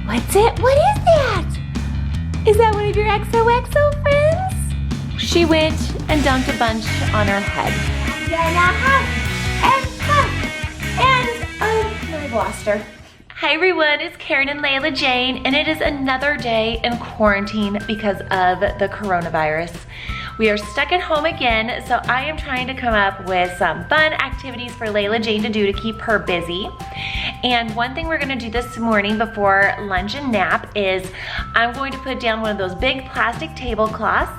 What's it? What is that? Is that one of your XOXO friends? She went and dumped a bunch on her head. And I've lost her. Hi everyone, it's Karen and Layla-Jane, and it is another day in quarantine because of the coronavirus. We are stuck at home again, so I am trying to come up with some fun activities for Layla-Jane to do to keep her busy. And one thing we're gonna do this morning before lunch and nap is I'm going to put down one of those big plastic tablecloths,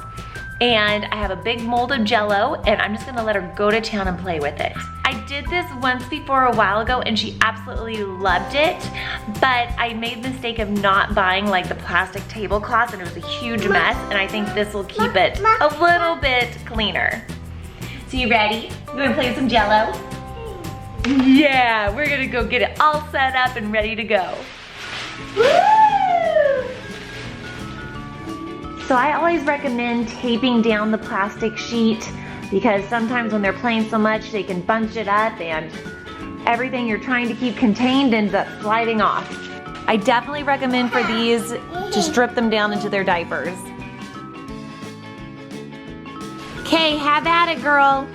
and I have a big mold of jello, and I'm just gonna let her go to town and play with it. I did this once before a while ago and she absolutely loved it, but I made the mistake of not buying like the plastic tablecloths, and it was a huge mess, and I think this will keep it a little bit cleaner. So you ready? You wanna play with some jello? Yeah, we're gonna go get it all set up and ready to go. Woo! So I always recommend taping down the plastic sheet because sometimes when they're playing so much, they can bunch it up and everything you're trying to keep contained ends up sliding off. I definitely recommend for these to strip them down into their diapers. Okay, have at it, girl.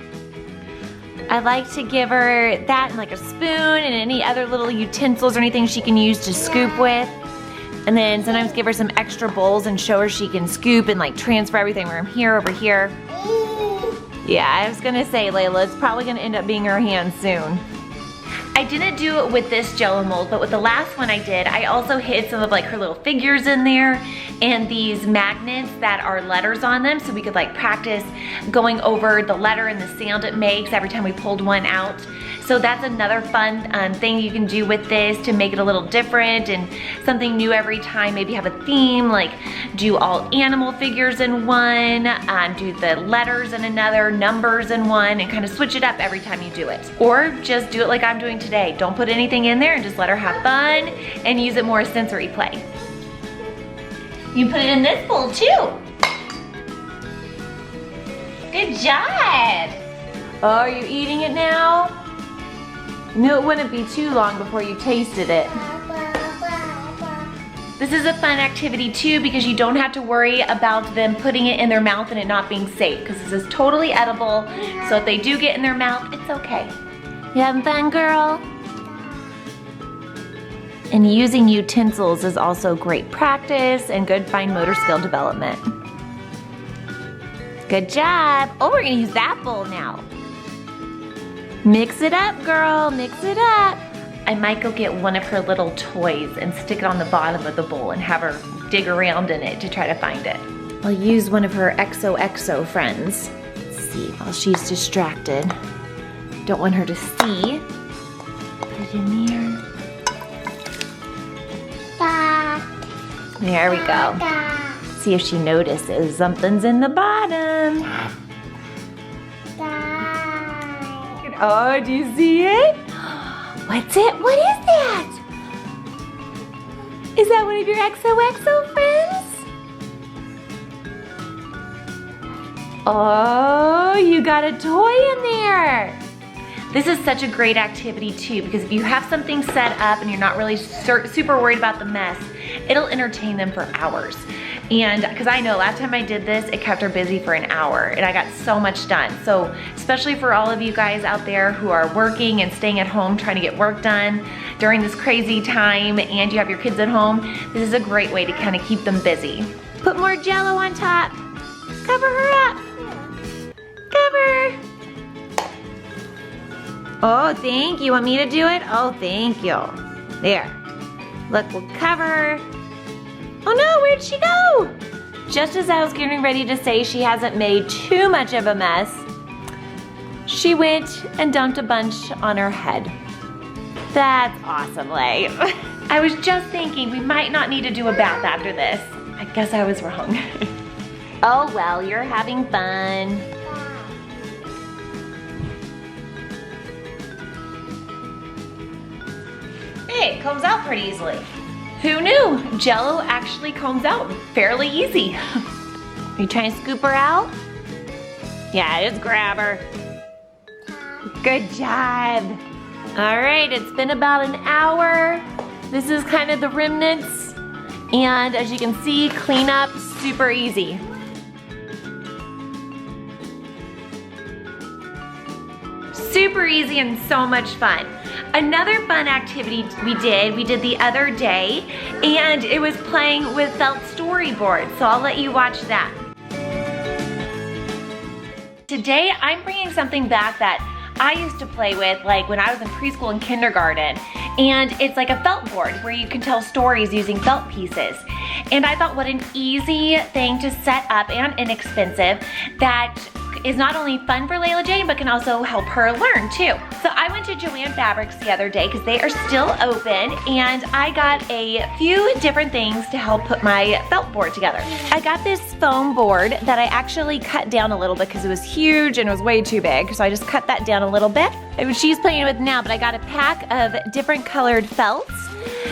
I like to give her that and like a spoon and any other little utensils or anything she can use to scoop with. And then sometimes give her some extra bowls and show her she can scoop and like transfer everything from here over here. Yeah, I was gonna say, Layla, it's probably gonna end up being her hand soon. I didn't do it with this jello mold, but with the last one I did, I also hid some of like her little figures in there and these magnets that are letters on them, so we could like practice going over the letter and the sound it makes every time we pulled one out. So that's another fun thing you can do with this to make it a little different and something new every time. Maybe have a theme, like do all animal figures in one, do the letters in another, numbers in one, and kind of switch it up every time you do it. Or just do it like I'm doing today. Don't put anything in there and just let her have fun and use it more as sensory play. You can put it in this bowl too. Good job. Oh, are you eating it now? No, it wouldn't be too long before you tasted it. This is a fun activity too because you don't have to worry about them putting it in their mouth and it not being safe, because this is totally edible, so if they do get in their mouth, it's okay. You having fun, girl? And using utensils is also great practice and good fine motor skill development. Good job. Oh, we're gonna use that bowl now. Mix it up, girl, mix it up. I might go get one of her little toys and stick it on the bottom of the bowl and have her dig around in it to try to find it. I'll use one of her XOXO friends. Let's see, while she's distracted. Don't want her to see. Put it in there. There we go. See if she notices something's in the bottom. Oh, do you see it? What's it? What is that? Is that one of your XOXO friends? Oh, you got a toy in there. This is such a great activity too, because if you have something set up and you're not really super worried about the mess, it'll entertain them for hours. And because I know last time I did this, it kept her busy for an hour and I got so much done. So especially for all of you guys out there who are working and staying at home trying to get work done during this crazy time and you have your kids at home, this is a great way to kind of keep them busy. Put more jello on top. Cover her up. Cover. Oh, thank you. Want me to do it? Oh, thank you. There. Look, we'll cover her. Oh no, where'd she go? Just as I was getting ready to say she hasn't made too much of a mess, she went and dumped a bunch on her head. That's awesome, Lay. I was just thinking we might not need to do a bath after this. I guess I was wrong. Oh well, you're having fun. Hey, it comes out pretty easily. Who knew? Jello actually comes out fairly easy. Are you trying to scoop her out? Yeah, just grab her. Good job. All right, it's been about an hour. This is kind of the remnants And as you can see, cleanup, super easy. Super easy and so much fun. Another fun activity we did the other day, and it was playing with Felt Storyboard, so I'll let you watch that. Today, I'm bringing something back that I used to play with like when I was in preschool and kindergarten, and it's like a felt board where you can tell stories using felt pieces. And I thought what an easy thing to set up and inexpensive that is not only fun for Layla-Jane, but can also help her learn too. So I went to Joann Fabrics the other day because they are still open, and I got a few different things to help put my felt board together. I got this foam board that I actually cut down a little bit because it was huge and it was way too big. So I just cut that down a little bit. She's playing with now, but I got a pack of different colored felts.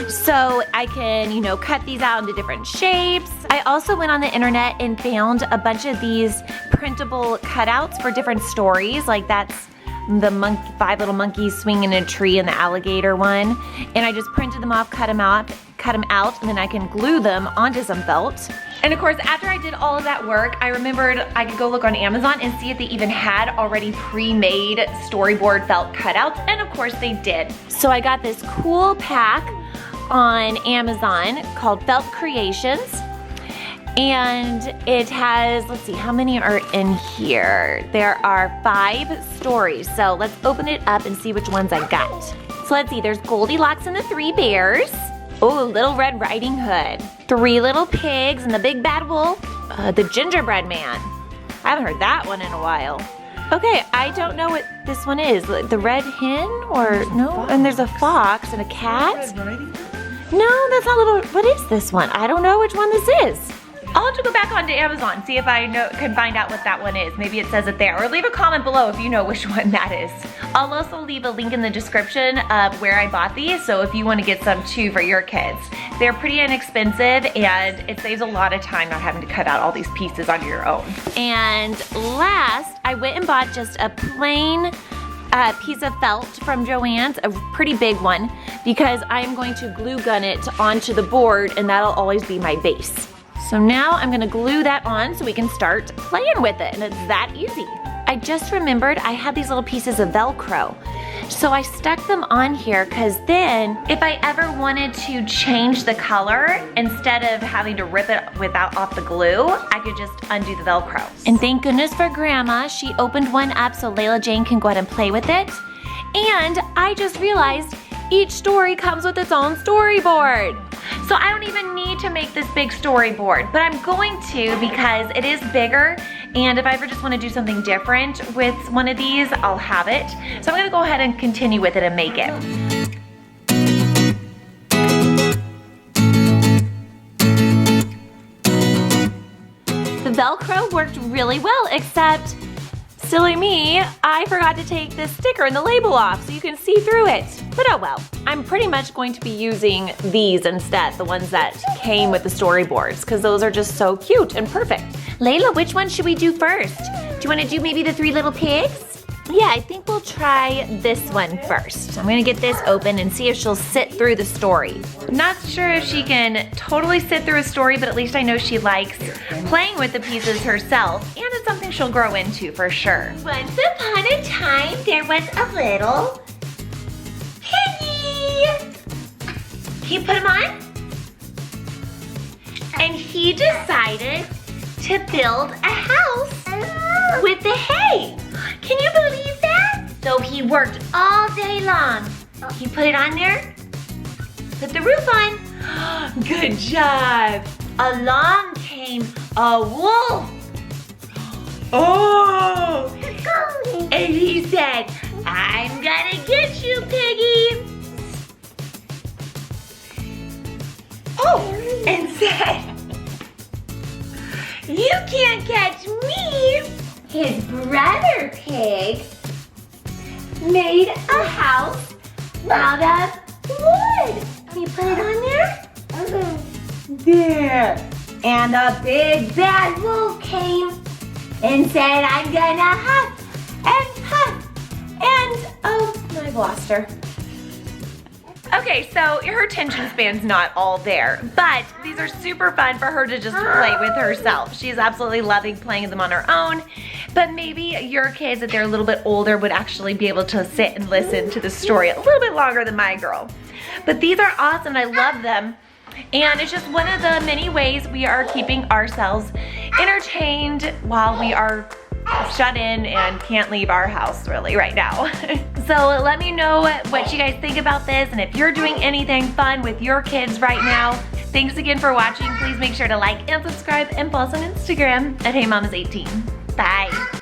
So I can, you know, cut these out into different shapes. I also went on the internet and found a bunch of these printable cutouts for different stories. Like that's the 5 little monkeys swinging in a tree and the alligator one. And I just printed them off, cut them out, and then I can glue them onto some felt. And of course, after I did all of that work, I remembered I could go look on Amazon and see if they even had already pre-made storyboard felt cutouts, and of course they did. So I got this cool pack on Amazon called Felt Creations, and it has, let's see, how many are in here? There are 5 stories, so let's open it up and see which ones I got. So let's see, there's Goldilocks and the 3 Bears. Oh, Little Red Riding Hood. 3 Little Pigs and the Big Bad Wolf. The Gingerbread Man. I haven't heard that one in a while. Okay, I don't know what this one is. The Red Hen or no? And there's a fox and a cat. No, that's not Little. What is this one? I don't know which one this is. I'll have to go back onto Amazon, see if I can find out what that one is. Maybe it says it there, or leave a comment below if you know which one that is. I'll also leave a link in the description of where I bought these, so if you want to get some too for your kids. They're pretty inexpensive, and it saves a lot of time not having to cut out all these pieces on your own. And last, I went and bought just a plain piece of felt from Joann's, a pretty big one, because I'm going to glue gun it onto the board, and that'll always be my base. So now I'm gonna glue that on so we can start playing with it, and it's that easy. I just remembered I had these little pieces of Velcro. So I stuck them on here because then if I ever wanted to change the color, instead of having to rip it off the glue, I could just undo the Velcro. And thank goodness for Grandma, she opened one up so Layla-Jane can go ahead and play with it. And I just realized each story comes with its own storyboard. So I don't even need to make this big storyboard, but I'm going to because it is bigger, and if I ever just want to do something different with one of these, I'll have it. So I'm gonna go ahead and continue with it and make it. The Velcro worked really well, except silly me, I forgot to take this sticker and the label off so you can see through it. But oh well, I'm pretty much going to be using these instead, the ones that came with the storyboards, because those are just so cute and perfect. Layla, which one should we do first? Do you want to do maybe the 3 Little Pigs? Yeah, I think we'll try this one first. I'm gonna get this open and see if she'll sit through the story. Not sure if she can totally sit through a story, but at least I know she likes playing with the pieces herself, and it's something she'll grow into for sure. Once upon a time, there was a little piggy. Can you put him on? And he decided to build a house with the hay. Can you believe that? So he worked all day long. He put it on there, put the roof on. Good job. Along came a wolf. Oh! And he said, I'm gonna get you, piggy. Oh, and said, you can't catch me. His brother pig made a house out of wood. Can you put it on there? There. And a big bad wolf came and said, I'm gonna huff and puff and, oh, I've lost her. Okay, so her attention span's not all there, but these are super fun for her to just play with herself. She's absolutely loving playing with them on her own, but maybe your kids, if they're a little bit older, would actually be able to sit and listen to the story a little bit longer than my girl. But these are awesome, I love them. And it's just one of the many ways we are keeping ourselves entertained while we are shut in and can't leave our house really right now. So let me know what you guys think about this and if you're doing anything fun with your kids right now. Thanks again for watching. Please make sure to like and subscribe and follow us on Instagram at HeyMamas18. Bye.